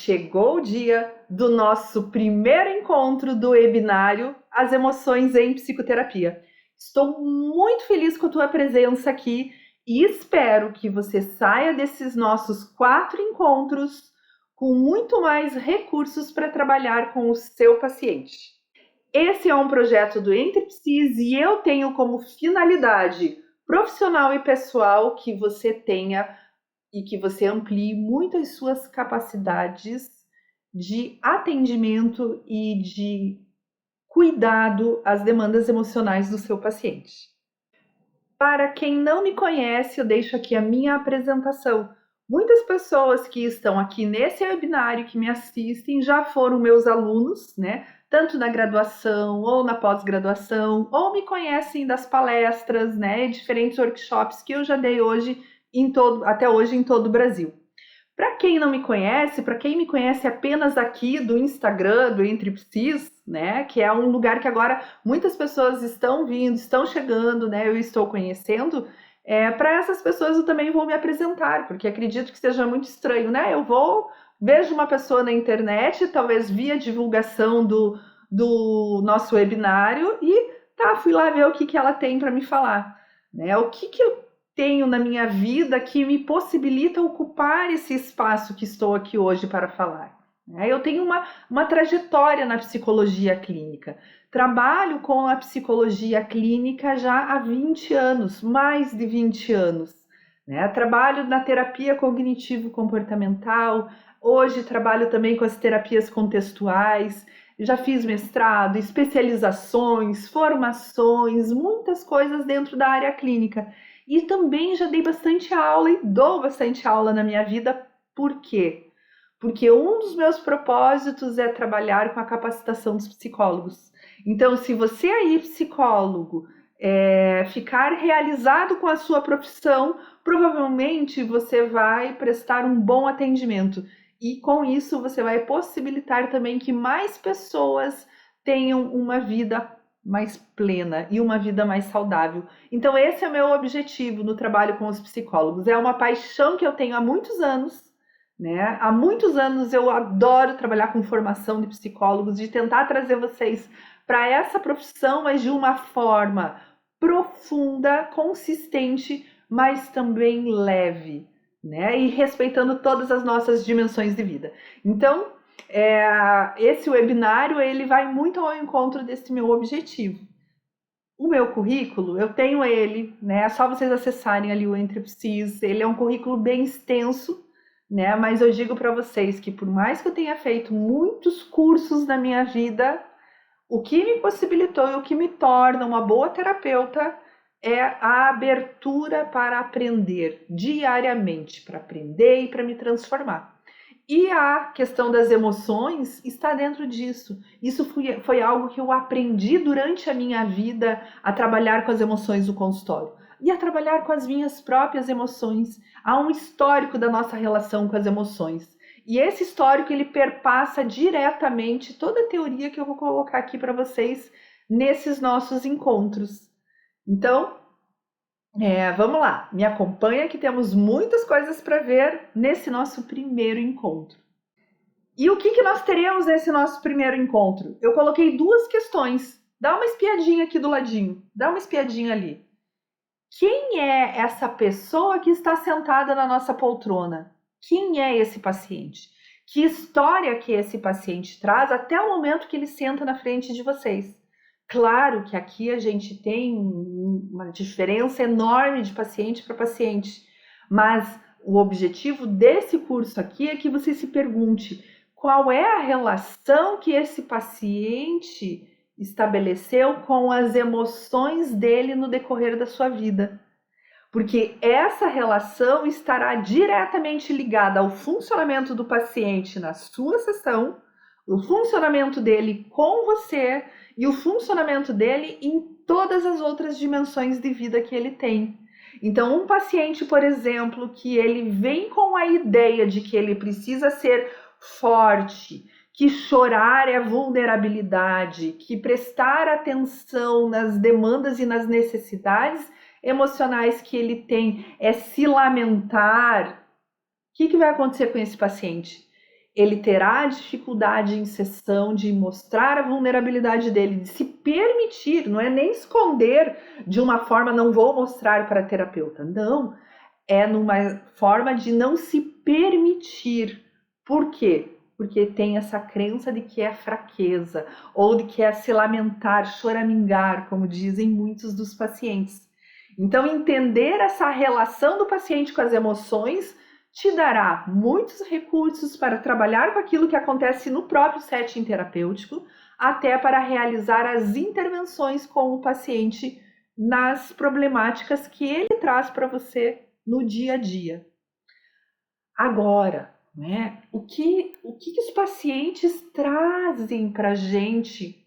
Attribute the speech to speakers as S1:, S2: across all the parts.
S1: chegou o dia do nosso primeiro encontro do webinário As Emoções em Psicoterapia. Estou muito feliz com a tua presença aqui e espero que você saia desses nossos 4 encontros com muito mais recursos para trabalhar com o seu paciente. Esse é um projeto do Entre Psis e eu tenho como finalidade profissional e pessoal que você tenha e que você amplie muito as suas capacidades de atendimento e de cuidado às demandas emocionais do seu paciente. Para quem não me conhece, eu deixo aqui a minha apresentação. Muitas pessoas que estão aqui nesse webinário, que me assistem, já foram meus alunos, né? Tanto na graduação ou na pós-graduação, ou me conhecem das palestras, né? Diferentes workshops que eu já dei até hoje em todo o Brasil. Para quem não me conhece, para quem me conhece apenas aqui do Instagram, do Entre Psis, né, que é um lugar que agora muitas pessoas estão vindo, estão chegando, né, eu estou conhecendo, para essas pessoas eu também vou me apresentar, porque acredito que seja muito estranho, né, vejo uma pessoa na internet, talvez via divulgação do nosso webinário e fui lá ver o que ela tem para me falar, né, o que eu tenho na minha vida que me possibilita ocupar esse espaço que estou aqui hoje para falar. Eu tenho uma trajetória na psicologia clínica. Trabalho com a psicologia clínica já há 20 anos, mais de 20 anos. Trabalho na terapia cognitivo-comportamental, hoje trabalho também com as terapias contextuais, já fiz mestrado, especializações, formações, muitas coisas dentro da área clínica. E também já dei bastante aula e dou bastante aula na minha vida. Por quê? Porque um dos meus propósitos é trabalhar com a capacitação dos psicólogos. Então, se você aí, psicólogo, ficar realizado com a sua profissão, provavelmente você vai prestar um bom atendimento. E com isso você vai possibilitar também que mais pessoas tenham uma vida mais plena e uma vida mais saudável. Então esse é o meu objetivo no trabalho com os psicólogos. É uma paixão que eu tenho há muitos anos, né? Há muitos anos eu adoro trabalhar com formação de psicólogos, de tentar trazer vocês para essa profissão, mas de uma forma profunda, consistente, mas também leve, né? E respeitando todas as nossas dimensões de vida. Então, esse webinário ele vai muito ao encontro desse meu objetivo. O meu currículo, eu tenho ele, né? É só vocês acessarem ali o Entre Psis. Ele é um currículo bem extenso, né? Mas eu digo para vocês que por mais que eu tenha feito muitos cursos na minha vida, o que me possibilitou e o que me torna uma boa terapeuta é a abertura para aprender diariamente, para aprender e para me transformar. E a questão das emoções está dentro disso. Isso foi algo que eu aprendi durante a minha vida a trabalhar com as emoções do consultório e a trabalhar com as minhas próprias emoções. Há um histórico da nossa relação com as emoções. E esse histórico ele perpassa diretamente toda a teoria que eu vou colocar aqui para vocês nesses nossos encontros. Então, vamos lá, me acompanha que temos muitas coisas para ver nesse nosso primeiro encontro. E o que nós teremos nesse nosso primeiro encontro? Eu coloquei 2 questões. Dá uma espiadinha aqui do ladinho, dá uma espiadinha ali. Quem é essa pessoa que está sentada na nossa poltrona? Quem é esse paciente? Que história que esse paciente traz até o momento que ele senta na frente de vocês? Claro que aqui a gente tem uma diferença enorme de paciente para paciente, mas o objetivo desse curso aqui é que você se pergunte qual é a relação que esse paciente estabeleceu com as emoções dele no decorrer da sua vida. Porque essa relação estará diretamente ligada ao funcionamento do paciente na sua sessão, o funcionamento dele com você e o funcionamento dele em todas as outras dimensões de vida que ele tem. Então, um paciente, por exemplo, que ele vem com a ideia de que ele precisa ser forte, que chorar é vulnerabilidade, que prestar atenção nas demandas e nas necessidades emocionais que ele tem é se lamentar, o que vai acontecer com esse paciente? ele terá dificuldade em sessão de mostrar a vulnerabilidade dele, de se permitir, não é nem esconder de uma forma, não vou mostrar para a terapeuta, não, é numa forma de não se permitir. Por quê? Porque tem essa crença de que é fraqueza, ou de que é se lamentar, choramingar, como dizem muitos dos pacientes. Então, entender essa relação do paciente com as emoções te dará muitos recursos para trabalhar com aquilo que acontece no próprio setting terapêutico, até para realizar as intervenções com o paciente nas problemáticas que ele traz para você no dia a dia. Agora, né, o que os pacientes trazem para a gente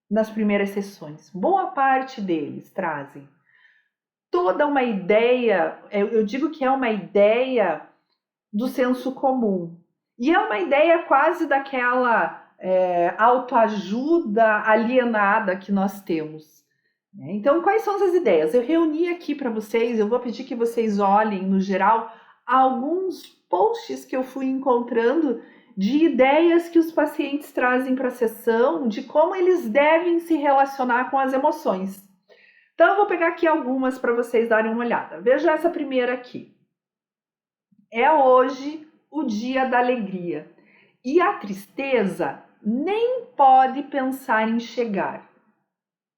S1: nas primeiras sessões? Boa parte deles trazem toda uma ideia, eu digo que é uma ideia do senso comum. E é uma ideia quase daquela autoajuda alienada que nós temos. Então, quais são essas ideias? Eu reuni aqui para vocês, eu vou pedir que vocês olhem, no geral, alguns posts que eu fui encontrando de ideias que os pacientes trazem para a sessão, de como eles devem se relacionar com as emoções. Então, eu vou pegar aqui algumas para vocês darem uma olhada. Veja essa primeira aqui. É hoje o dia da alegria. E a tristeza nem pode pensar em chegar.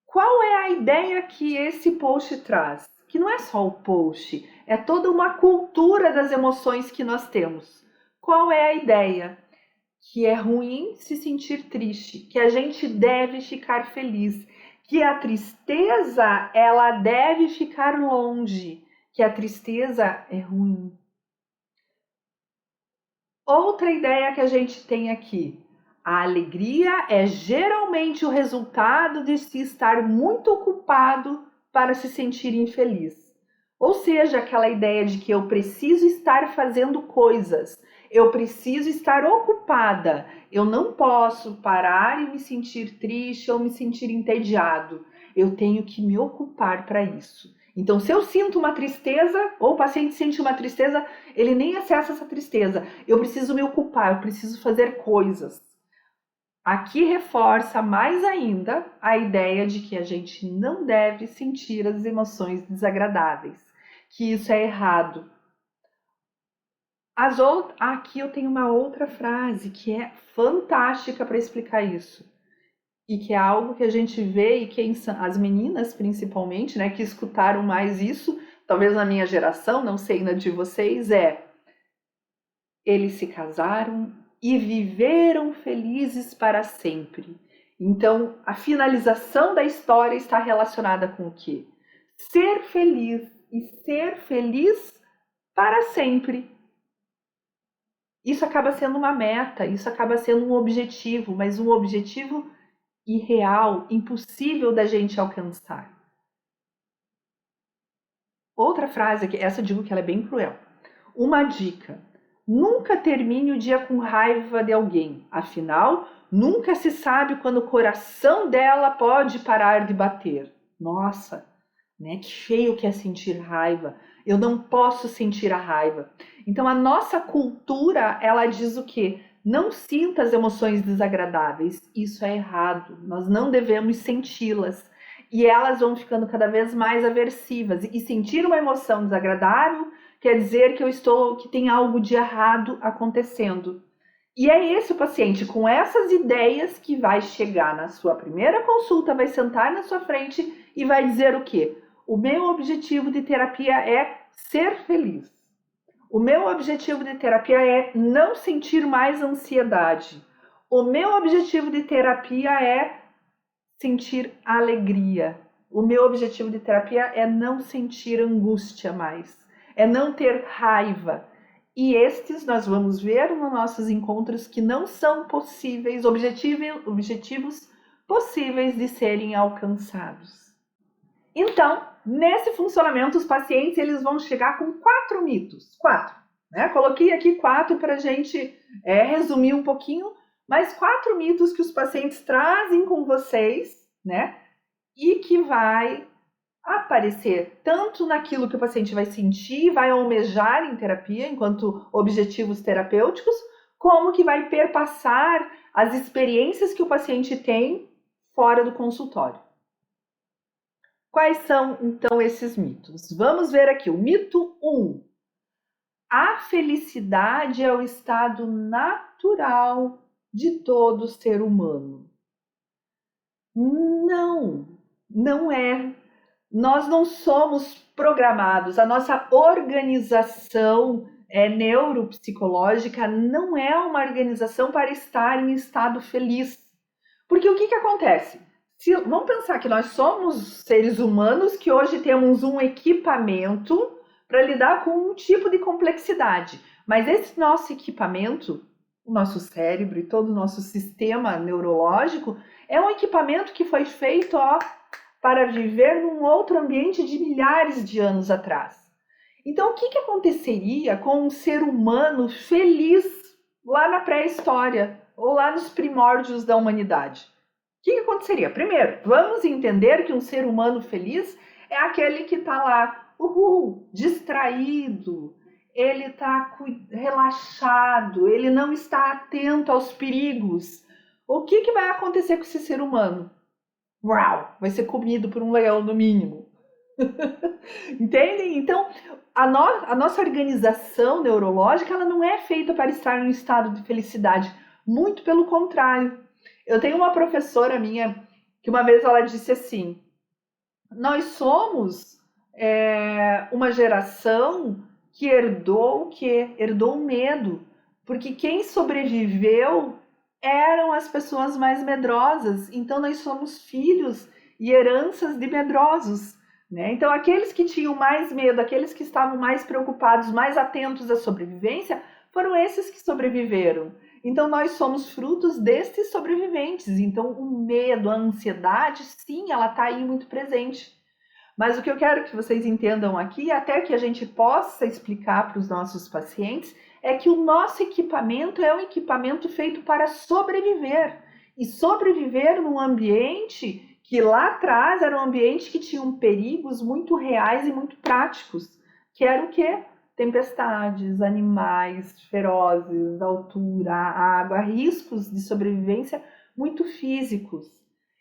S1: Qual é a ideia que esse post traz? Que não é só o post, é toda uma cultura das emoções que nós temos. Qual é a ideia? Que é ruim se sentir triste, que a gente deve ficar feliz, que a tristeza ela deve ficar longe, que a tristeza é ruim. Outra ideia que a gente tem aqui, a alegria é geralmente o resultado de se estar muito ocupado para se sentir infeliz. Ou seja, aquela ideia de que eu preciso estar fazendo coisas, eu preciso estar ocupada, eu não posso parar e me sentir triste ou me sentir entediado. Eu tenho que me ocupar para isso. Então, se eu sinto uma tristeza, ou o paciente sente uma tristeza, ele nem acessa essa tristeza. Eu preciso me ocupar, eu preciso fazer coisas. Aqui reforça mais ainda a ideia de que a gente não deve sentir as emoções desagradáveis, que isso é errado. Aqui eu tenho uma outra frase que é fantástica para explicar isso. E que é algo que a gente vê e que as meninas principalmente, né, que escutaram mais isso, talvez na minha geração, não sei na de vocês, eles se casaram e viveram felizes para sempre. Então, a finalização da história está relacionada com o quê? Ser feliz e ser feliz para sempre. Isso acaba sendo uma meta, isso acaba sendo um objetivo, mas um objetivo irreal, impossível da gente alcançar. Outra frase, essa eu digo que ela é bem cruel. Uma dica: nunca termine o dia com raiva de alguém. Afinal, nunca se sabe quando o coração dela pode parar de bater. Nossa, né? Que feio que é sentir raiva. Eu não posso sentir a raiva. Então, a nossa cultura, ela diz o quê? Não sinta as emoções desagradáveis. Isso é errado. Nós não devemos senti-las. E elas vão ficando cada vez mais aversivas. E sentir uma emoção desagradável quer dizer que tem algo de errado acontecendo. E é esse o paciente com essas ideias que vai chegar na sua primeira consulta, vai sentar na sua frente e vai dizer o quê? O meu objetivo de terapia é ser feliz. O meu objetivo de terapia é não sentir mais ansiedade. O meu objetivo de terapia é sentir alegria. O meu objetivo de terapia é não sentir angústia mais. É não ter raiva. E estes nós vamos ver nos nossos encontros que não são possíveis, objetivos possíveis de serem alcançados. Então, nesse funcionamento, os pacientes eles vão chegar com 4 mitos. 4. Né? Coloquei aqui 4 para a gente resumir um pouquinho, mas 4 mitos que os pacientes trazem com vocês, né? E que vai aparecer tanto naquilo que o paciente vai sentir, vai almejar em terapia, enquanto objetivos terapêuticos, como que vai perpassar as experiências que o paciente tem fora do consultório. Quais são, então, esses mitos? Vamos ver aqui. O mito 1. A felicidade é o estado natural de todo ser humano. Não é. Nós não somos programados. A nossa organização neuropsicológica não é uma organização para estar em estado feliz. Porque o que acontece? Vamos pensar que nós somos seres humanos que hoje temos um equipamento para lidar com um tipo de complexidade. Mas esse nosso equipamento, o nosso cérebro e todo o nosso sistema neurológico, é um equipamento que foi feito para viver num outro ambiente de milhares de anos atrás. Então, o que aconteceria com um ser humano feliz lá na pré-história ou lá nos primórdios da humanidade? O que aconteceria? Primeiro, vamos entender que um ser humano feliz é aquele que está lá, distraído, ele está relaxado, ele não está atento aos perigos. O que vai acontecer com esse ser humano? Uau, vai ser comido por um leão no mínimo. Entendem? Então, a nossa organização neurológica ela não é feita para estar em um estado de felicidade. Muito pelo contrário. Eu tenho uma professora minha que uma vez ela disse assim, nós somos uma geração que herdou o quê? Herdou o medo. Porque quem sobreviveu eram as pessoas mais medrosas. Então, nós somos filhos e heranças de medrosos. Né? Então, aqueles que tinham mais medo, aqueles que estavam mais preocupados, mais atentos à sobrevivência, foram esses que sobreviveram. Então, nós somos frutos destes sobreviventes. Então, o medo, a ansiedade, sim, ela está aí muito presente. Mas o que eu quero que vocês entendam aqui, até que a gente possa explicar para os nossos pacientes, é que o nosso equipamento é um equipamento feito para sobreviver. E sobreviver num ambiente que lá atrás era um ambiente que tinha perigos muito reais e muito práticos. Que era o quê? Tempestades, animais ferozes, altura, água, riscos de sobrevivência muito físicos.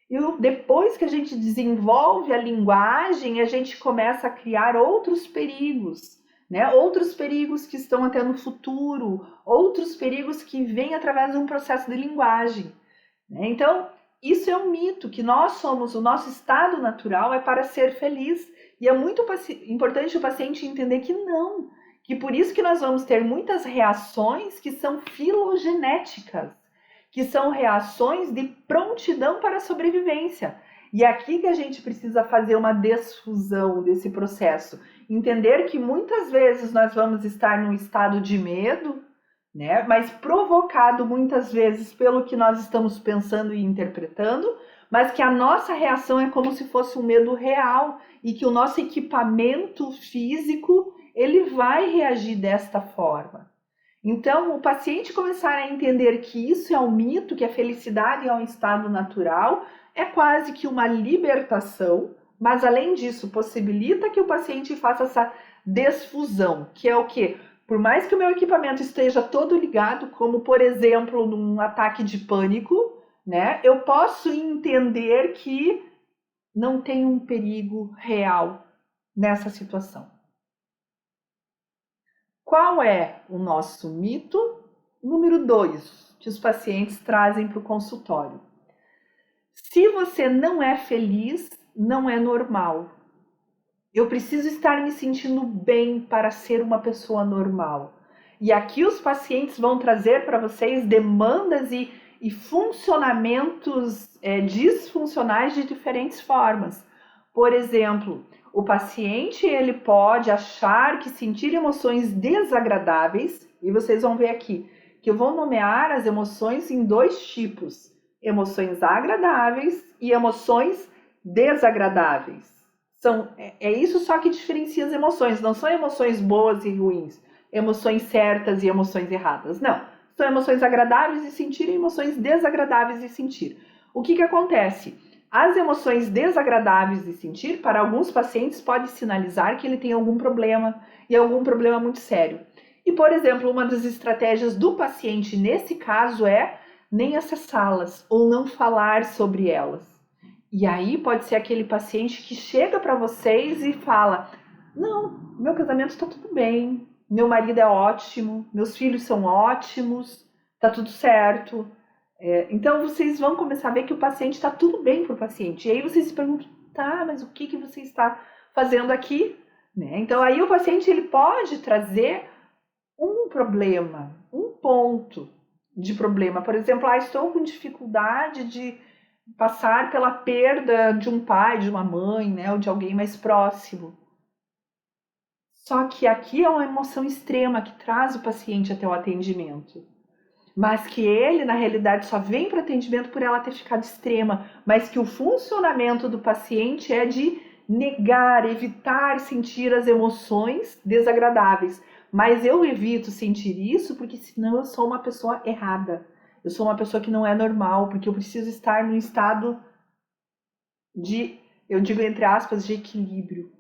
S1: E depois que a gente desenvolve a linguagem, a gente começa a criar outros perigos, né? Outros perigos que estão até no futuro, outros perigos que vêm através de um processo de linguagem. Né? Então, isso é um mito, que nós somos, o nosso estado natural é para ser feliz. E é muito importante o paciente entender que não, que por isso que nós vamos ter muitas reações que são filogenéticas, que são reações de prontidão para a sobrevivência. E é aqui que a gente precisa fazer uma desfusão desse processo. Entender que muitas vezes nós vamos estar num estado de medo, né? Mas provocado muitas vezes pelo que nós estamos pensando e interpretando, mas que a nossa reação é como se fosse um medo real e que o nosso equipamento físico ele vai reagir desta forma. Então, o paciente começar a entender que isso é um mito, que a felicidade é um estado natural, é quase que uma libertação, mas além disso, possibilita que o paciente faça essa desfusão, que é o quê? Por mais que o meu equipamento esteja todo ligado, como por exemplo num ataque de pânico, né? Eu posso entender que não tem um perigo real nessa situação. Qual é o nosso mito? Número 2, que os pacientes trazem para o consultório. Se você não é feliz, não é normal. Eu preciso estar me sentindo bem para ser uma pessoa normal. E aqui os pacientes vão trazer para vocês demandas e funcionamentos disfuncionais de diferentes formas. Por exemplo, o paciente ele pode achar que sentir emoções desagradáveis, e vocês vão ver aqui que eu vou nomear as emoções em 2 tipos, emoções agradáveis e emoções desagradáveis. É isso só que diferencia as emoções, não são emoções boas e ruins, emoções certas e emoções erradas, não. São emoções agradáveis de sentir e emoções desagradáveis de sentir. O que acontece? As emoções desagradáveis de sentir, para alguns pacientes, pode sinalizar que ele tem algum problema, e algum problema muito sério. E, por exemplo, uma das estratégias do paciente nesse caso é nem acessá-las ou não falar sobre elas. E aí pode ser aquele paciente que chega para vocês e fala: não, meu casamento está tudo bem, meu marido é ótimo, meus filhos são ótimos, está tudo certo. Então vocês vão começar a ver que o paciente está tudo bem para o paciente. E aí vocês se perguntam: tá, mas o que você está fazendo aqui? Né? Então aí o paciente ele pode trazer um problema, um ponto de problema. Por exemplo, estou com dificuldade de passar pela perda de um pai, de uma mãe, né, ou de alguém mais próximo. Só que aqui é uma emoção extrema que traz o paciente até o atendimento. Mas que ele, na realidade, só vem para o atendimento por ela ter ficado extrema. Mas que o funcionamento do paciente é de negar, evitar sentir as emoções desagradáveis. Mas eu evito sentir isso porque senão eu sou uma pessoa errada. Eu sou uma pessoa que não é normal, porque eu preciso estar num estado de, eu digo entre aspas, de equilíbrio,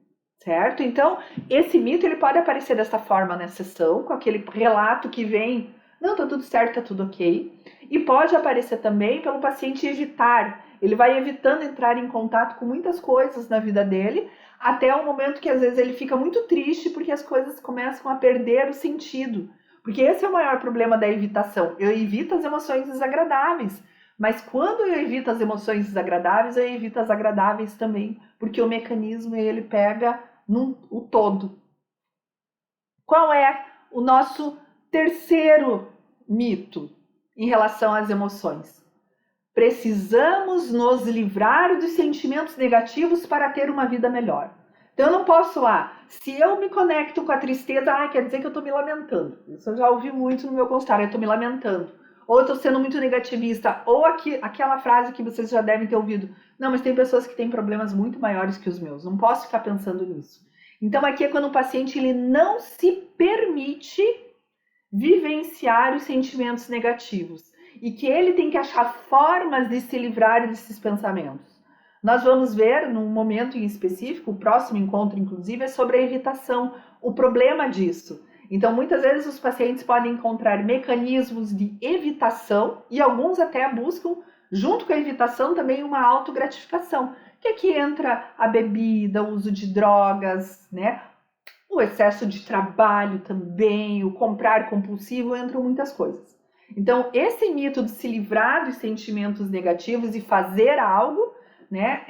S1: certo? Então, esse mito ele pode aparecer dessa forma na sessão, com aquele relato que vem, não, tá tudo certo, tá tudo ok. E pode aparecer também pelo paciente evitar, ele vai evitando entrar em contato com muitas coisas na vida dele, até o momento que às vezes ele fica muito triste porque as coisas começam a perder o sentido. Porque esse é o maior problema da evitação. Eu evito as emoções desagradáveis. Mas quando eu evito as emoções desagradáveis, eu evito as agradáveis também. Porque o mecanismo ele pega o todo. Qual é o nosso terceiro mito em relação às emoções? Precisamos nos livrar dos sentimentos negativos para ter uma vida melhor. Então eu não posso se eu me conecto com a tristeza, quer dizer que eu estou me lamentando. Isso eu já ouvi muito no meu consultório, eu estou me lamentando. Ou eu estou sendo muito negativista, ou aquela frase que vocês já devem ter ouvido. Não, mas tem pessoas que têm problemas muito maiores que os meus, não posso ficar pensando nisso. Então aqui é quando o paciente ele não se permite vivenciar os sentimentos negativos e que ele tem que achar formas de se livrar desses pensamentos. Nós vamos ver num momento em específico, o próximo encontro inclusive é sobre a evitação, o problema disso. Então muitas vezes os pacientes podem encontrar mecanismos de evitação e alguns até buscam junto com a evitação também uma autogratificação, que aqui entra a bebida, o uso de drogas, né? O excesso de trabalho também, o comprar compulsivo, entram muitas coisas. Então, esse mito de se livrar dos sentimentos negativos e fazer algo, né,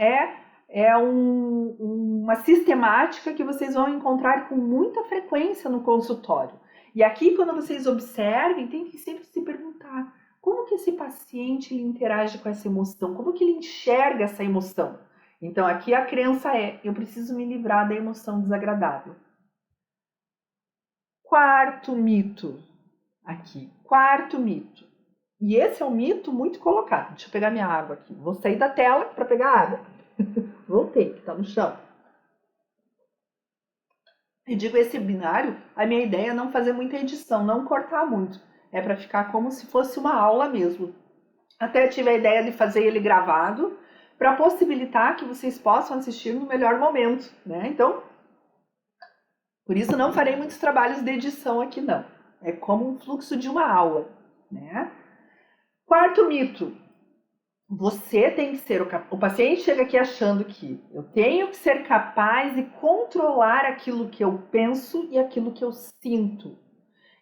S1: é uma sistemática que vocês vão encontrar com muita frequência no consultório. E aqui, quando vocês observem, tem que sempre se perguntar como que esse paciente ele interage com essa emoção, como que ele enxerga essa emoção. Então, aqui a crença eu preciso me livrar da emoção desagradável. Quarto mito. E esse é um mito muito colocado. Deixa eu pegar minha água aqui. Vou sair da tela para pegar água. Voltei, que tá no chão. E digo esse binário, a minha ideia é não fazer muita edição, não cortar muito. É para ficar como se fosse uma aula mesmo. Até tive a ideia de fazer ele gravado para possibilitar que vocês possam assistir no melhor momento, né? Então, por isso não farei muitos trabalhos de edição aqui não. É como um fluxo de uma aula, né? Quarto mito. Você tem que ser o paciente chega aqui achando que eu tenho que ser capaz de controlar aquilo que eu penso e aquilo que eu sinto.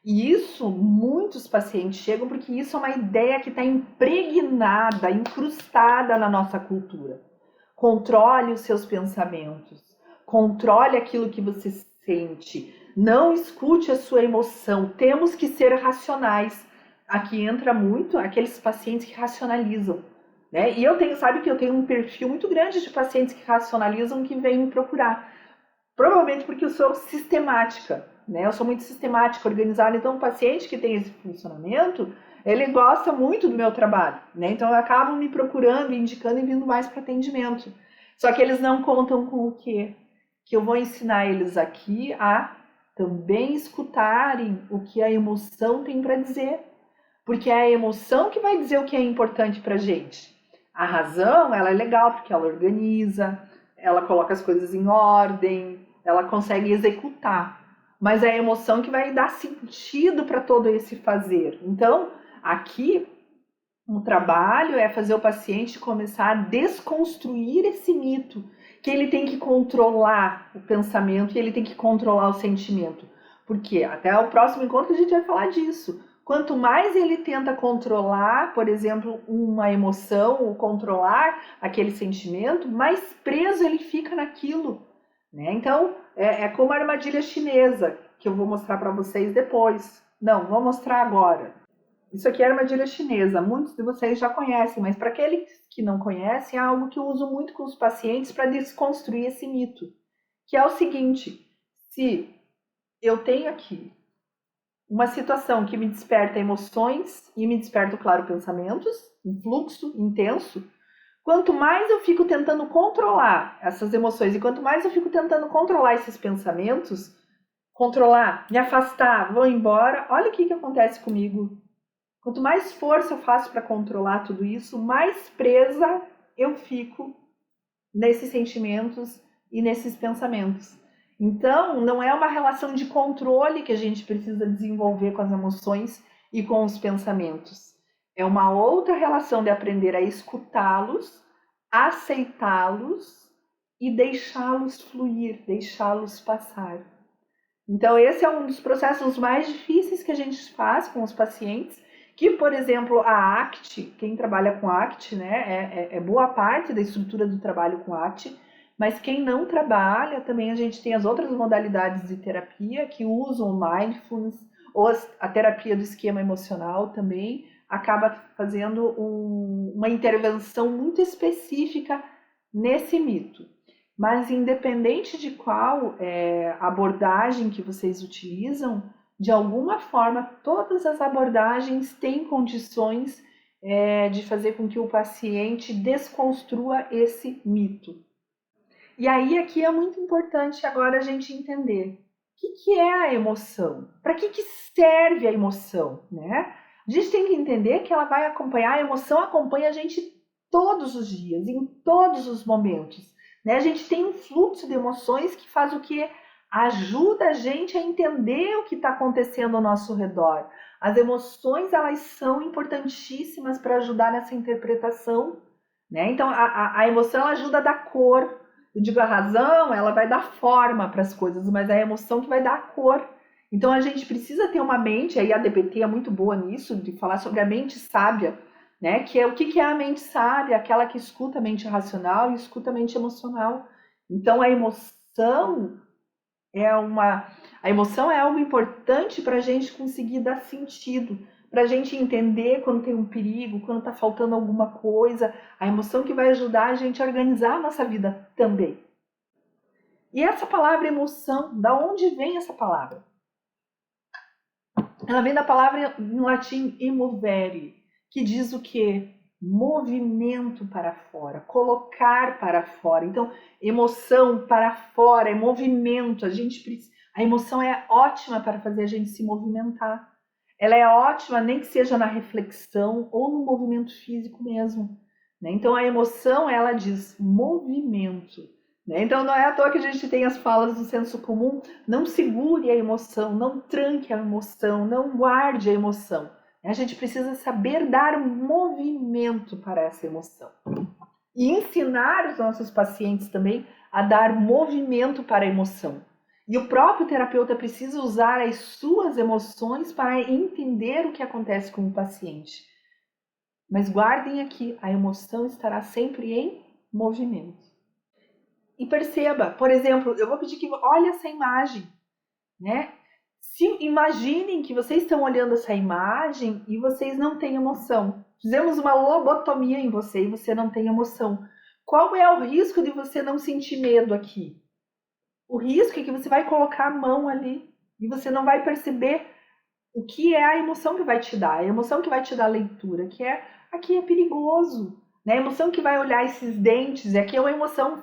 S1: E isso, muitos pacientes chegam porque isso é uma ideia que está impregnada, incrustada na nossa cultura. Controle os seus pensamentos, controle aquilo que você sente, não escute a sua emoção, temos que ser racionais. Aqui entra muito aqueles pacientes que racionalizam, né? E sabe que eu tenho um perfil muito grande de pacientes que racionalizam que vêm me procurar. Provavelmente porque eu sou sistemática, né? Eu sou muito sistemática, organizada. Então, o paciente que tem esse funcionamento, ele gosta muito do meu trabalho, né? Então, acabam me procurando, indicando e vindo mais para atendimento. Só que eles não contam com o quê? Que eu vou ensinar eles aqui a também escutarem o que a emoção tem para dizer. Porque é a emoção que vai dizer o que é importante para a gente. A razão, ela é legal porque ela organiza, ela coloca as coisas em ordem, ela consegue executar. mas é a emoção que vai dar sentido para todo esse fazer. Então, aqui, o trabalho é fazer o paciente começar a desconstruir esse mito, que ele tem que controlar o pensamento e ele tem que controlar o sentimento. Porque até o próximo encontro a gente vai falar disso. Quanto mais ele tenta controlar, por exemplo, uma emoção ou controlar aquele sentimento, mais preso ele fica naquilo, né? Então, é como a armadilha chinesa, que eu vou mostrar para vocês depois. Não, vou mostrar agora. Isso aqui é armadilha chinesa, muitos de vocês já conhecem, mas para aqueles que não conhecem, é algo que eu uso muito com os pacientes para desconstruir esse mito, que é o seguinte: se eu tenho aqui uma situação que me desperta emoções e me desperta, claro, pensamentos, um fluxo intenso, quanto mais eu fico tentando controlar essas emoções e quanto mais eu fico tentando controlar esses pensamentos, controlar, me afastar, vou embora, olha o que acontece comigo. Quanto mais força eu faço para controlar tudo isso, mais presa eu fico nesses sentimentos e nesses pensamentos. Então, não é uma relação de controle que a gente precisa desenvolver com as emoções e com os pensamentos. É uma outra relação de aprender a escutá-los, aceitá-los e deixá-los fluir, deixá-los passar. Então, esse é um dos processos mais difíceis que a gente faz com os pacientes, que, por exemplo, a ACT, quem trabalha com ACT, né, é boa parte da estrutura do trabalho com ACT, mas quem não trabalha, também a gente tem as outras modalidades de terapia que usam o mindfulness, ou a terapia do esquema emocional também, acaba fazendo uma intervenção muito específica nesse mito. Mas independente de qual abordagem que vocês utilizam, de alguma forma, todas as abordagens têm condições de fazer com que o paciente desconstrua esse mito. E aí aqui é muito importante agora a gente entender o que é a emoção, para que serve a emoção, né? A gente tem que entender que ela vai acompanhar, a emoção acompanha a gente todos os dias, em todos os momentos, né? A gente tem um fluxo de emoções que faz o quê? Ajuda a gente a entender o que está acontecendo ao nosso redor. As emoções, elas são importantíssimas para ajudar nessa interpretação, né? Então, a emoção ela ajuda a dar cor. Eu digo, a razão, ela vai dar forma para as coisas, mas é a emoção que vai dar cor. Então, a gente precisa ter uma mente, aí a DBT é muito boa nisso, de falar sobre a mente sábia, né? Que é o que é a mente sábia? Aquela que escuta a mente racional e escuta a mente emocional. Então, a emoção é algo importante para a gente conseguir dar sentido, para a gente entender quando tem um perigo, quando está faltando alguma coisa, a emoção que vai ajudar a gente a organizar a nossa vida também. E essa palavra emoção, da onde vem essa palavra? Ela vem da palavra em latim emovere, que diz o quê? Movimento para fora, colocar para fora. Então, emoção para fora, é movimento. A emoção é ótima para fazer a gente se movimentar. Ela é ótima nem que seja na reflexão ou no movimento físico mesmo, né? Então, a emoção, ela diz movimento, né? Então, não é à toa que a gente tem as falas do senso comum: não segure a emoção, não tranque a emoção, não guarde a emoção. A gente precisa saber dar movimento para essa emoção. E ensinar os nossos pacientes também a dar movimento para a emoção. E o próprio terapeuta precisa usar as suas emoções para entender o que acontece com o paciente. Mas guardem aqui, a emoção estará sempre em movimento. E perceba, por exemplo, eu vou pedir que olhe essa imagem, né? Imaginem que vocês estão olhando essa imagem e vocês não têm emoção. Fizemos uma lobotomia em você e você não tem emoção. Qual é o risco de você não sentir medo aqui? O risco é que você vai colocar a mão ali e você não vai perceber o que é a emoção que vai te dar. A emoção que vai te dar a leitura, que é aqui é perigoso. Né? A emoção que vai olhar esses dentes, aqui é uma emoção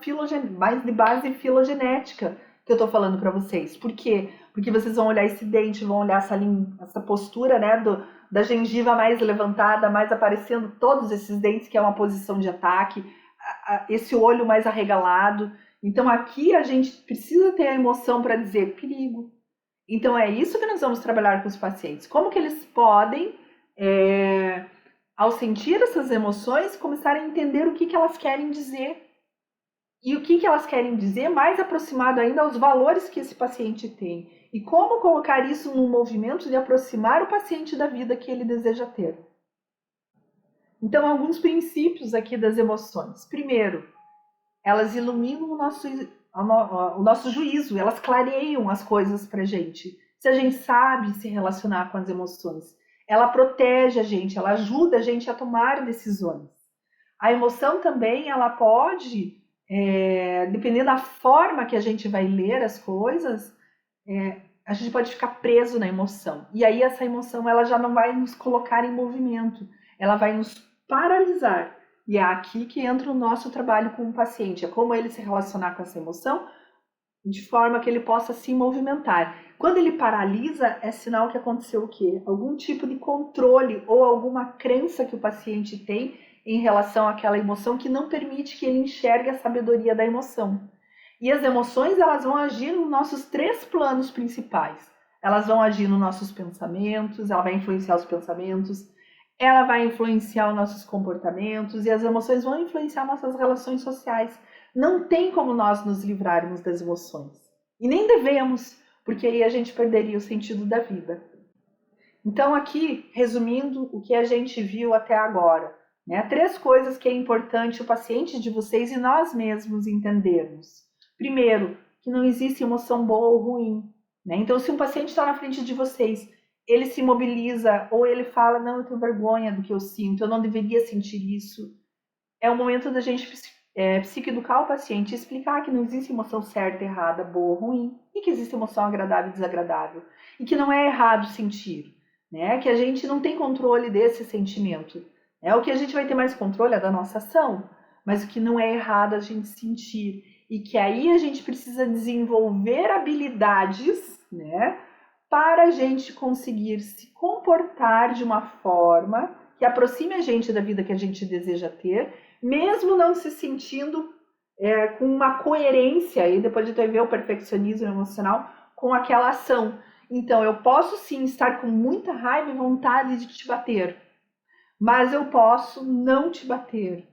S1: mais de base filogenética que eu tô falando para vocês. Por quê? Porque vocês vão olhar esse dente, vão olhar essa postura, né, da gengiva mais levantada, mais aparecendo todos esses dentes, que é uma posição de ataque, esse olho mais arregalado. Então aqui a gente precisa ter a emoção para dizer perigo. Então, é isso que nós vamos trabalhar com os pacientes. Como que eles podem, ao sentir essas emoções, começar a entender o que elas querem dizer. E o que elas querem dizer, mais aproximado ainda aos valores que esse paciente tem. E como colocar isso num movimento de aproximar o paciente da vida que ele deseja ter. Então, alguns princípios aqui das emoções. Primeiro, elas iluminam o nosso juízo, elas clareiam as coisas para a gente. Se a gente sabe se relacionar com as emoções, ela protege a gente, ela ajuda a gente a tomar decisões. A emoção também, ela pode, dependendo da forma que a gente vai ler as coisas, a gente pode ficar preso na emoção. E aí essa emoção ela já não vai nos colocar em movimento, ela vai nos paralisar. E é aqui que entra o nosso trabalho com o paciente, é como ele se relacionar com essa emoção de forma que ele possa se movimentar. Quando ele paralisa, é sinal que aconteceu o quê? Algum tipo de controle ou alguma crença que o paciente tem em relação àquela emoção que não permite que ele enxergue a sabedoria da emoção. E as emoções, elas vão agir nos nossos 3 planos principais. Elas vão agir nos nossos pensamentos, ela vai influenciar os pensamentos, ela vai influenciar os nossos comportamentos e as emoções vão influenciar nossas relações sociais. Não tem como nós nos livrarmos das emoções. E nem devemos, porque aí a gente perderia o sentido da vida. Então, aqui, resumindo o que a gente viu até agora, né? 3 coisas que é importante o paciente de vocês e nós mesmos entendermos. Primeiro, que não existe emoção boa ou ruim, né? Então, se um paciente está na frente de vocês, ele se mobiliza ou ele fala, não, eu tenho vergonha do que eu sinto, eu não deveria sentir isso. É o momento da gente psicoeducar o paciente e explicar que não existe emoção certa, errada, boa ou ruim, e que existe emoção agradável e desagradável, e que não é errado sentir, né? Que a gente não tem controle desse sentimento. O que a gente vai ter mais controle é da nossa ação, mas o que não é errado a gente sentir. E que aí a gente precisa desenvolver habilidades, né? Para a gente conseguir se comportar de uma forma que aproxime a gente da vida que a gente deseja ter, mesmo não se sentindo com uma coerência, e depois de ter ver o perfeccionismo emocional, com aquela ação. Então, eu posso sim estar com muita raiva e vontade de te bater, mas eu posso não te bater,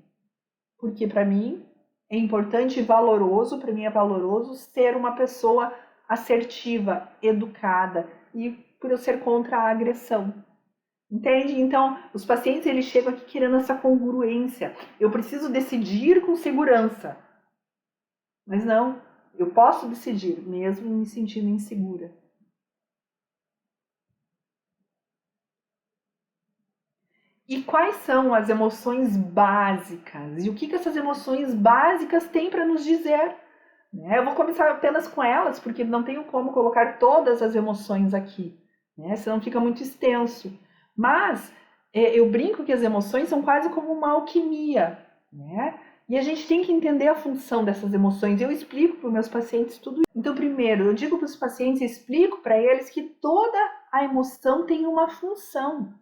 S1: porque para mim é importante e valoroso, para mim é valoroso ser uma pessoa assertiva, educada, e por eu ser contra a agressão. Entende? Então, os pacientes eles chegam aqui querendo essa congruência. Eu preciso decidir com segurança. Mas não, eu posso decidir, mesmo me sentindo insegura. E quais são as emoções básicas? E o que essas emoções básicas têm para nos dizer? Eu vou começar apenas com elas, porque não tenho como colocar todas as emoções aqui, senão fica muito extenso. Mas eu brinco que as emoções são quase como uma alquimia, né? E a gente tem que entender a função dessas emoções. Eu explico para os meus pacientes tudo isso. Então, primeiro, eu digo para os pacientes, explico para eles que toda a emoção tem uma função.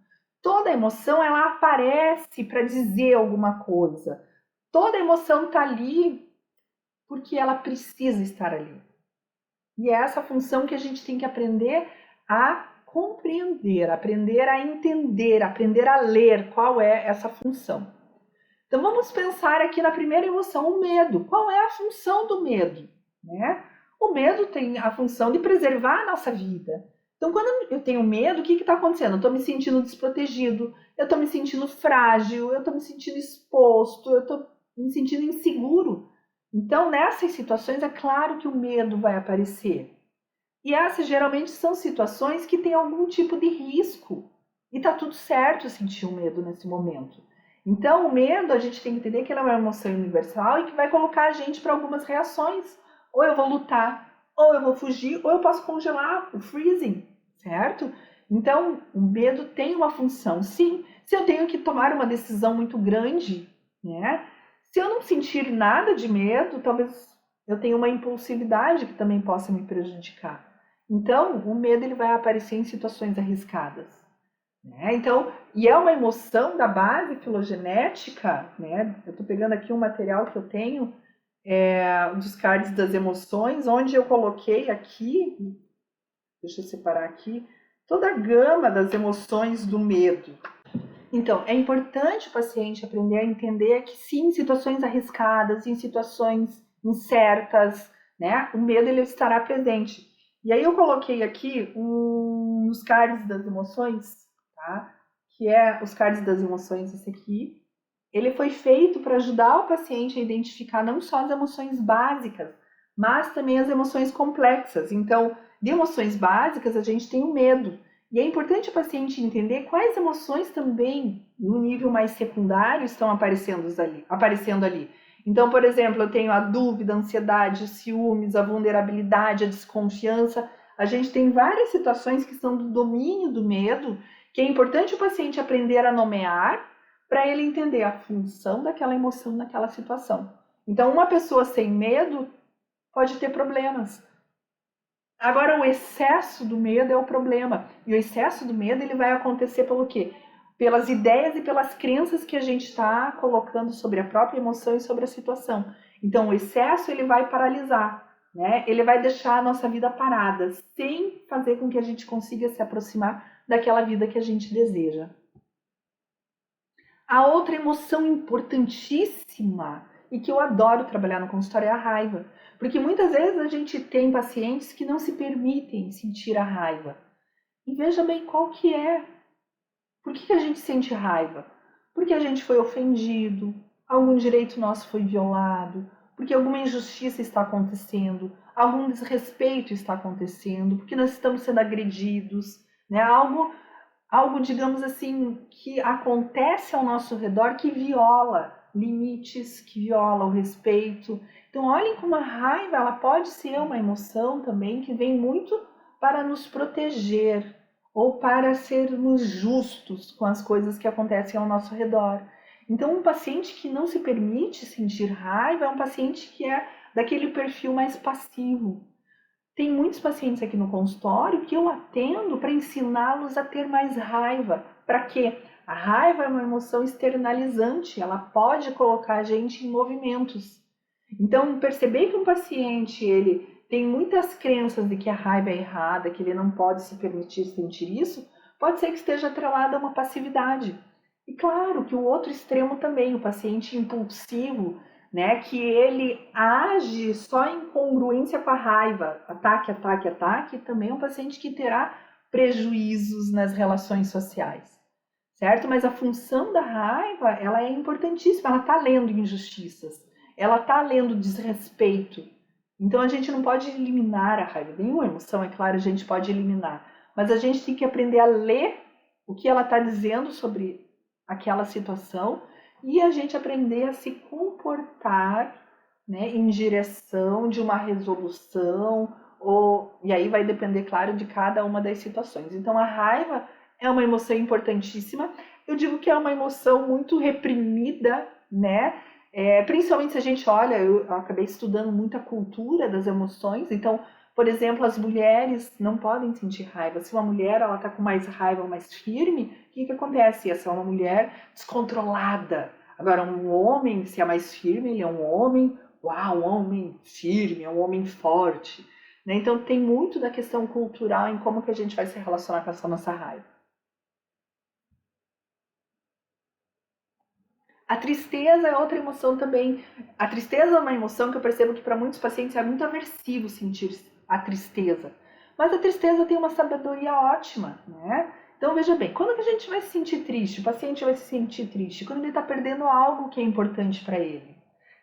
S1: Toda emoção, ela aparece para dizer alguma coisa. Toda emoção está ali porque ela precisa estar ali. E é essa função que a gente tem que aprender a compreender, aprender a entender, aprender a ler qual é essa função. Então vamos pensar aqui na primeira emoção, o medo. Qual é a função do medo? O medo tem a função de preservar a nossa vida. Então, quando eu tenho medo, o que está acontecendo? Eu estou me sentindo desprotegido, eu estou me sentindo frágil, eu estou me sentindo exposto, eu estou me sentindo inseguro. Então, nessas situações, é claro que o medo vai aparecer. E essas geralmente são situações que têm algum tipo de risco. E está tudo certo sentir o medo nesse momento. Então, o medo, a gente tem que entender que ele é uma emoção universal e que vai colocar a gente para algumas reações. Ou eu vou lutar, ou eu vou fugir, ou eu posso congelar, o freezing, certo? Então, o medo tem uma função, sim. Se eu tenho que tomar uma decisão muito grande, se eu não sentir nada de medo, talvez eu tenha uma impulsividade que também possa me prejudicar. Então, o medo ele vai aparecer em situações arriscadas. Então, e é uma emoção da base filogenética, Eu estou pegando aqui um material que eu tenho, dos cards das emoções, onde eu coloquei aqui deixa eu separar aqui, toda a gama das emoções do medo. Então, é importante o paciente aprender a entender que sim, em situações arriscadas, em situações incertas, né, o medo ele estará presente. E aí eu coloquei aqui os cards das emoções, tá? Que é os cards das emoções, esse aqui. Ele foi feito para ajudar o paciente a identificar não só as emoções básicas, mas também as emoções complexas. Então, de emoções básicas, a gente tem o medo. E é importante o paciente entender quais emoções também, no nível mais secundário, estão aparecendo ali. Então, por exemplo, eu tenho a dúvida, a ansiedade, os ciúmes, a vulnerabilidade, a desconfiança. A gente tem várias situações que são do domínio do medo, que é importante o paciente aprender a nomear para ele entender a função daquela emoção naquela situação. Então, uma pessoa sem medo pode ter problemas. Agora, o excesso do medo é o problema. E o excesso do medo ele vai acontecer pelo quê? Pelas ideias e pelas crenças que a gente está colocando sobre a própria emoção e sobre a situação. Então, o excesso ele vai paralisar, né? Ele vai deixar a nossa vida parada, sem fazer com que a gente consiga se aproximar daquela vida que a gente deseja. A outra emoção importantíssima e que eu adoro trabalhar no consultório é a raiva. Porque muitas vezes a gente tem pacientes que não se permitem sentir a raiva. E veja bem qual que é. Por que a gente sente raiva? Porque a gente foi ofendido, algum direito nosso foi violado, porque alguma injustiça está acontecendo, algum desrespeito está acontecendo, porque nós estamos sendo agredidos, né? Algo, digamos assim, que acontece ao nosso redor que viola limites, que viola o respeito. Então, olhem como a raiva ela pode ser uma emoção também que vem muito para nos proteger ou para sermos justos com as coisas que acontecem ao nosso redor. Então, um paciente que não se permite sentir raiva é um paciente que é daquele perfil mais passivo. Tem muitos pacientes aqui no consultório que eu atendo para ensiná-los a ter mais raiva. Para quê? A raiva é uma emoção externalizante, ela pode colocar a gente em movimentos. Então, perceber que um paciente ele tem muitas crenças de que a raiva é errada, que ele não pode se permitir sentir isso, pode ser que esteja atrelado a uma passividade. E claro que o outro extremo também, o paciente impulsivo, né, que ele age só em congruência com a raiva, ataque, ataque, ataque, também é um paciente que terá prejuízos nas relações sociais, certo? Mas a função da raiva, ela é importantíssima, ela está lendo injustiças, ela está lendo desrespeito. Então a gente não pode eliminar a raiva, nenhuma emoção, é claro, a gente pode eliminar, mas a gente tem que aprender a ler o que ela está dizendo sobre aquela situação e a gente aprender a se comportar, né, em direção de uma resolução, e aí vai depender, claro, de cada uma das situações. Então, a raiva é uma emoção importantíssima. Eu digo que é uma emoção muito reprimida, né? Principalmente se a gente olha, eu acabei estudando muita cultura das emoções, então, por exemplo, as mulheres não podem sentir raiva. Se uma mulher ela está com mais raiva, mais firme, o que acontece? Essa é uma mulher descontrolada. Agora, um homem, se é mais firme, ele é um homem, uau, um homem firme, é um homem forte. Né? Então, tem muito da questão cultural em como que a gente vai se relacionar com essa nossa raiva. A tristeza é outra emoção também. A tristeza é uma emoção que eu percebo que para muitos pacientes é muito aversivo sentir a tristeza. Mas a tristeza tem uma sabedoria ótima, né? Então veja bem, quando que a gente vai se sentir triste? O paciente vai se sentir triste quando ele está perdendo algo que é importante para ele,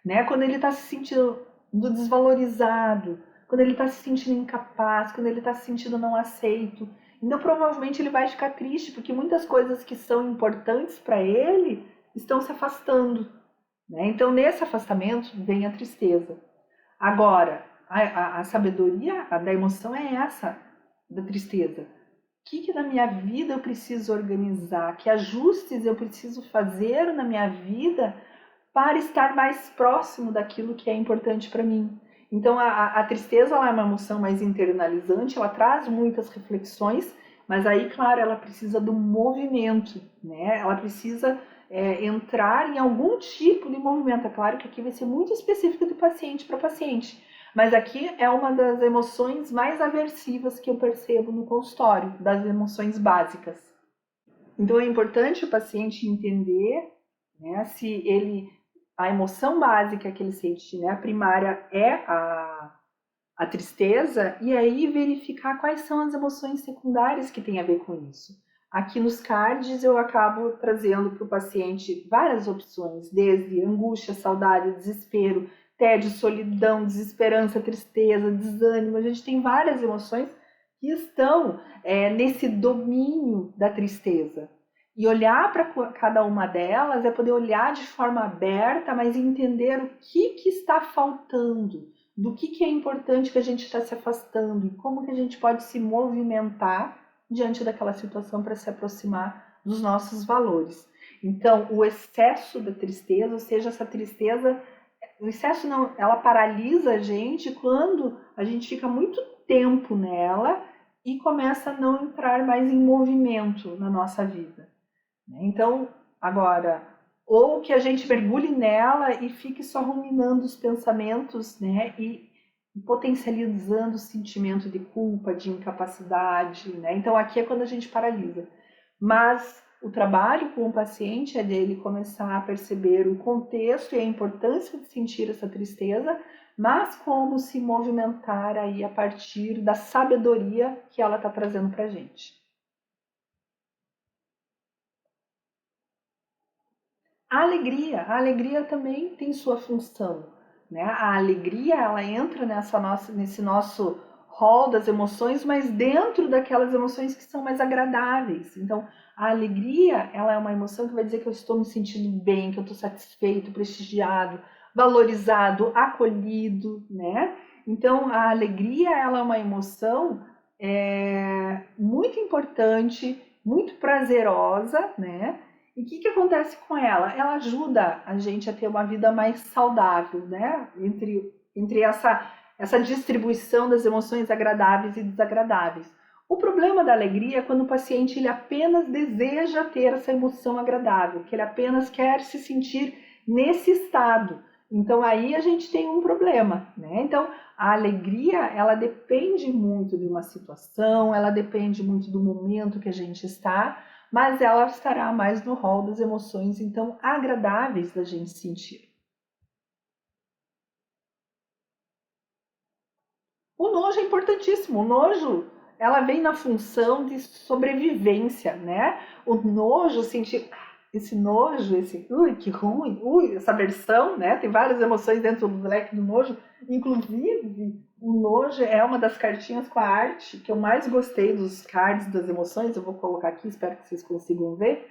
S1: né? Quando ele está se sentindo desvalorizado, quando ele está se sentindo incapaz, quando ele está se sentindo não aceito. Então provavelmente ele vai ficar triste porque muitas coisas que são importantes para ele estão se afastando, né? Então, nesse afastamento vem a tristeza. Agora, a sabedoria da emoção é essa, da tristeza. O que na minha vida eu preciso organizar? Que ajustes eu preciso fazer na minha vida para estar mais próximo daquilo que é importante para mim? Então, a tristeza ela é uma emoção mais internalizante, ela traz muitas reflexões, mas aí, claro, ela precisa do movimento, né? Ela precisa entrar em algum tipo de movimento. É claro que aqui vai ser muito específico do paciente para paciente, Mas aqui é uma das emoções mais aversivas que eu percebo no consultório, das emoções básicas. Então é importante o paciente entender, né, se a emoção básica que ele sente, né, a primária é a tristeza, e aí verificar quais são as emoções secundárias que têm a ver com isso. Aqui nos cards eu acabo trazendo para o paciente várias opções, desde angústia, saudade, desespero, tédio, solidão, desesperança, tristeza, desânimo. A gente tem várias emoções que estão nesse domínio da tristeza. E olhar para cada uma delas é poder olhar de forma aberta, mas entender o que está faltando, do que é importante que a gente está se afastando e como que a gente pode se movimentar diante daquela situação para se aproximar dos nossos valores. Então, o excesso da tristeza, ou seja, essa tristeza, o excesso não, ela paralisa a gente quando a gente fica muito tempo nela e começa a não entrar mais em movimento na nossa vida. Então, agora, ou que a gente mergulhe nela e fique só ruminando os pensamentos, né, e potencializando o sentimento de culpa, de incapacidade, né? Então aqui é quando a gente paralisa. Mas o trabalho com o paciente é dele começar a perceber o contexto e a importância de sentir essa tristeza, mas como se movimentar aí a partir da sabedoria que ela está trazendo para a gente. A alegria também tem sua função, né? A alegria, ela entra nesse nosso rol das emoções, mas dentro daquelas emoções que são mais agradáveis. Então, a alegria, ela é uma emoção que vai dizer que eu estou me sentindo bem, que eu estou satisfeito, prestigiado, valorizado, acolhido, né? Então, a alegria, ela é uma emoção muito importante, muito prazerosa, né? E o que acontece com ela? Ela ajuda a gente a ter uma vida mais saudável, né? Entre essa distribuição das emoções agradáveis e desagradáveis. O problema da alegria é quando o paciente ele apenas deseja ter essa emoção agradável, que ele apenas quer se sentir nesse estado. Então aí a gente tem um problema, né? Então a alegria, ela depende muito de uma situação, ela depende muito do momento que a gente está, mas ela estará mais no rol das emoções, então, agradáveis da gente sentir. O nojo é importantíssimo. O nojo, ela vem na função de sobrevivência, né? O nojo, sentir esse nojo, esse ui, que ruim, ui, essa versão, né? Tem várias emoções dentro do leque do nojo. Inclusive, o nojo é uma das cartinhas com a arte que eu mais gostei dos cards das emoções. Eu vou colocar aqui, espero que vocês consigam ver,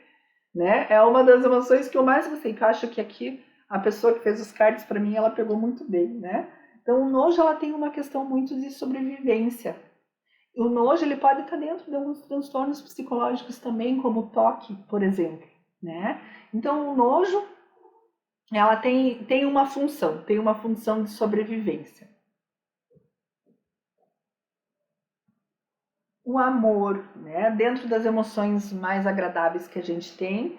S1: né? É uma das emoções que eu mais gostei, que eu acho que aqui a pessoa que fez os cards para mim, ela pegou muito bem, né? Então, o nojo, ela tem uma questão muito de sobrevivência. O nojo, ele pode estar dentro de alguns transtornos psicológicos também, como o toque, por exemplo, né? Então, o nojo, ela tem uma função de sobrevivência. O amor, né? Dentro das emoções mais agradáveis que a gente tem,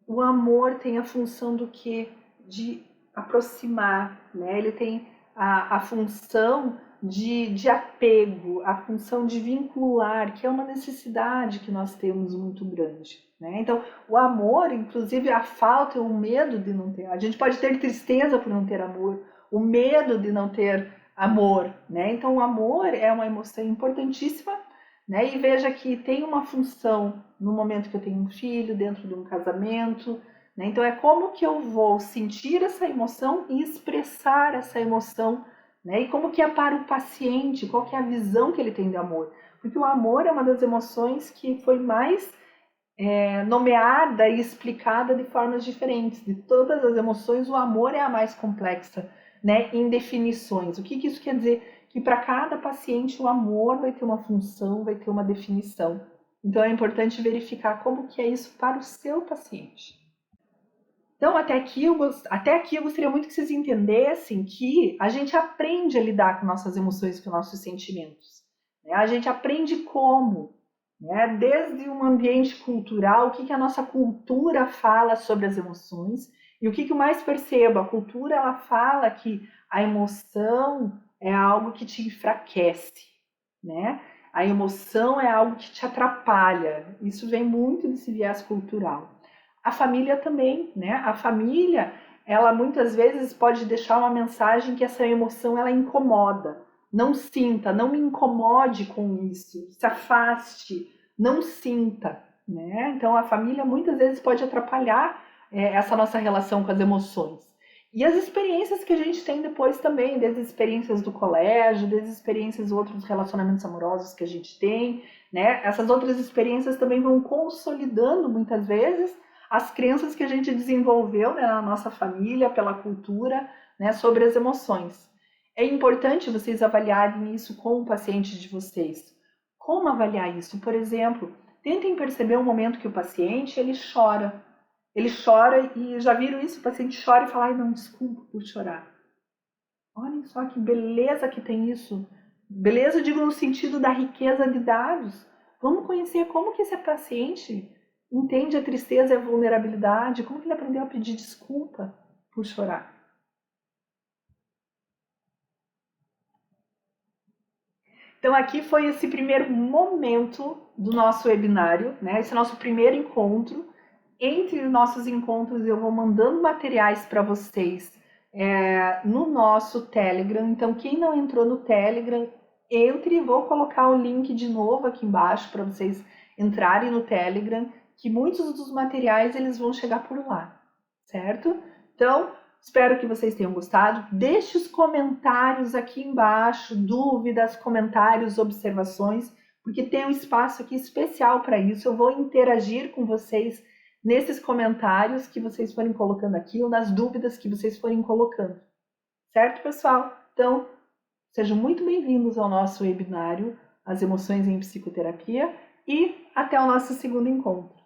S1: o amor tem a função do quê? De aproximar, né? Ele tem a função de apego, a função de vincular, que é uma necessidade que nós temos muito grande, né? Então, o amor, inclusive a falta e o medo de não ter. A gente pode ter tristeza por não ter amor, o medo de não ter amor, né? Então, o amor é uma emoção importantíssima, né? E veja que tem uma função no momento que eu tenho um filho, dentro de um casamento, né? Então é como que eu vou sentir essa emoção e expressar essa emoção, né? E como que é para o paciente, qual que é a visão que ele tem de amor. Porque o amor é uma das emoções que foi mais nomeada e explicada de formas diferentes. De todas as emoções, o amor é a mais complexa, né? Em definições. O que isso quer dizer? Que para cada paciente o amor vai ter uma função, vai ter uma definição. Então é importante verificar como que é isso para o seu paciente. Então até aqui eu gostaria muito que vocês entendessem que a gente aprende a lidar com nossas emoções, com nossos sentimentos, né? A gente aprende como, né? Desde um ambiente cultural, o que a nossa cultura fala sobre as emoções, e o que eu mais percebo, a cultura ela fala que a emoção é algo que te enfraquece, né? A emoção é algo que te atrapalha. Isso vem muito desse viés cultural. A família também, né? A família, ela muitas vezes pode deixar uma mensagem que essa emoção ela incomoda. Não sinta, não me incomode com isso, se afaste, não sinta, né? Então a família muitas vezes pode atrapalhar essa nossa relação com as emoções. E as experiências que a gente tem depois também, desde as experiências do colégio, desde as experiências de outros relacionamentos amorosos que a gente tem, né? Essas outras experiências também vão consolidando muitas vezes as crenças que a gente desenvolveu, né, na nossa família, pela cultura, né, sobre as emoções. É importante vocês avaliarem isso com o paciente de vocês. Como avaliar isso? Por exemplo, tentem perceber o momento que o paciente ele chora. Ele chora e já viram isso? O paciente chora e fala, ai não, desculpa por chorar. Olhem só que beleza que tem isso. Beleza, eu digo no sentido da riqueza de dados. Vamos conhecer como que esse paciente entende a tristeza e a vulnerabilidade, como que ele aprendeu a pedir desculpa por chorar. Então aqui foi esse primeiro momento do nosso webinário, né? Esse é nosso primeiro encontro. Entre nossos encontros eu vou mandando materiais para vocês no nosso Telegram. Então quem não entrou no Telegram, entre, vou colocar o link de novo aqui embaixo para vocês entrarem no Telegram, que muitos dos materiais eles vão chegar por lá, certo? Então, espero que vocês tenham gostado. Deixe os comentários aqui embaixo, dúvidas, comentários, observações, porque tem um espaço aqui especial para isso. Eu vou interagir com vocês nesses comentários que vocês forem colocando aqui ou nas dúvidas que vocês forem colocando. Certo, pessoal? Então, sejam muito bem-vindos ao nosso webinário As Emoções em Psicoterapia e até o nosso segundo encontro.